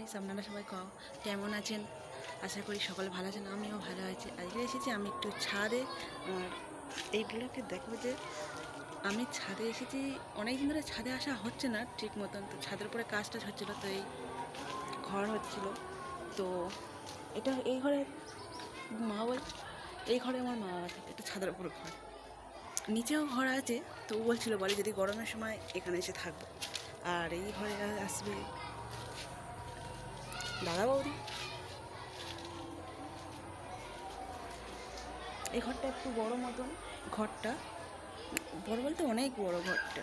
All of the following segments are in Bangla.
গাইস, আপনারা সবাই কেমন আছেন? আশা করি সকলে ভালো আছেন। আমিও ভালো আছি। আজকে এসেছি আমি একটু ছাদে। এই ব্লগে দেখো যে আমি ছাদে এসেছি। অনেকদিন ধরে ছাদে আসা হচ্ছে না ঠিক মতন, তো ছাদের উপরে কাজ টাজ হচ্ছিলো, তো এই ঘর হচ্ছিলো। তো এটা এই ঘরে মা বল এই ঘরে আমার মা থাকে, এটা ছাদের উপরে ঘর, নিচেও ঘর আছে। তো ও বলছিল বলে যদি গরমের সময় এখানে এসে থাকবো। আর এই ঘরে আসবে দাদা বৌদি। এই ঘরটা একটু বড় মতন, ঘরটা বড় বলতে অনেক বড়, ঘরটা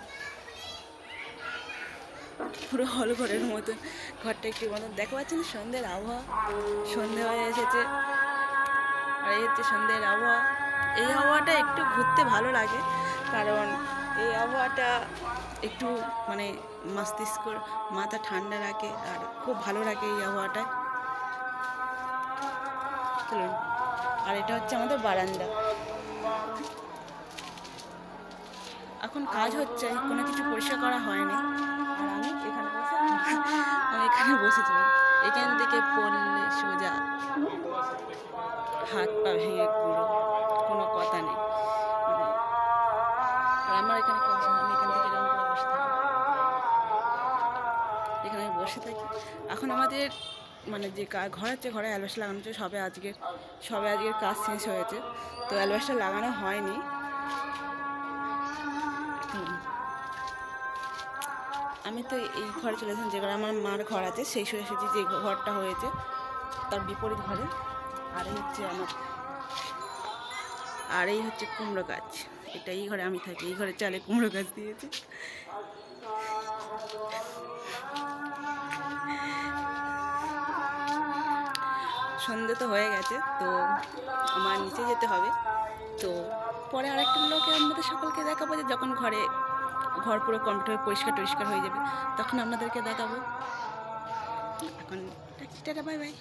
পুরো হল ঘরের মতন। ঘরটা একটু মতন দেখতে পাচ্ছেন, সন্ধ্যের আবহাওয়া, সন্ধে হয়ে এসেছে। আর এই হচ্ছে সন্ধ্যের আবহাওয়া। এই আবহাওয়াটা একটু ঘুরতে ভালো লাগে, কারণ এই আবহাওয়াটা একটু মানে মস্তিষ্ক মাথা ঠান্ডা রাখে আর খুব ভালো লাগে এই আবহাওয়াটায়। চলুন। আর এটা হচ্ছে আমাদের বারান্দা। এখন কাজ হচ্ছে, কোনো কিছু পরিষ্কার করা হয়নি। আর আমি এখানে বসেছিলাম। এখান থেকে পড়লে সোজা হাত পা ভেঙে গুঁড়ো, কোনো কথা নেই। আর আমার এখানে আমি এখান থেকে এরকম করে বসে থাকি, এখানে আমি বসে থাকি। এখন আমাদের মানে যে ঘর আছে, ঘরে অ্যালবেস্টার লাগানো হচ্ছে। সবে আজকের কাজ শেষ হয়েছে, তো অ্যালবেস্টার লাগানো হয়নি। আমি তো এই ঘরে চলে এসেছি, যে ঘরে আমার মার ঘর আছে, সেই সরে এসেছি যে ঘরটা হয়েছে তার বিপরীত ঘরে। আর এই হচ্ছে কুমড়ো গাছ। এটা এই ঘরে আমি থাকি, এই ঘরে চালে কুমড়ো গাছ দিয়েছে। সন্ধে তো হয়ে গেছে, তো আমার নিচে যেতে হবে। তো পরে আরেকটা লোকে আপনাদের সকলকে দেখাবো, যে যখন ঘর পুরো কমপ্লিট হয়ে পরিষ্কার হয়ে যাবে, তখন আপনাদেরকে দেখাবো। এখন টাটা, বাই বাই।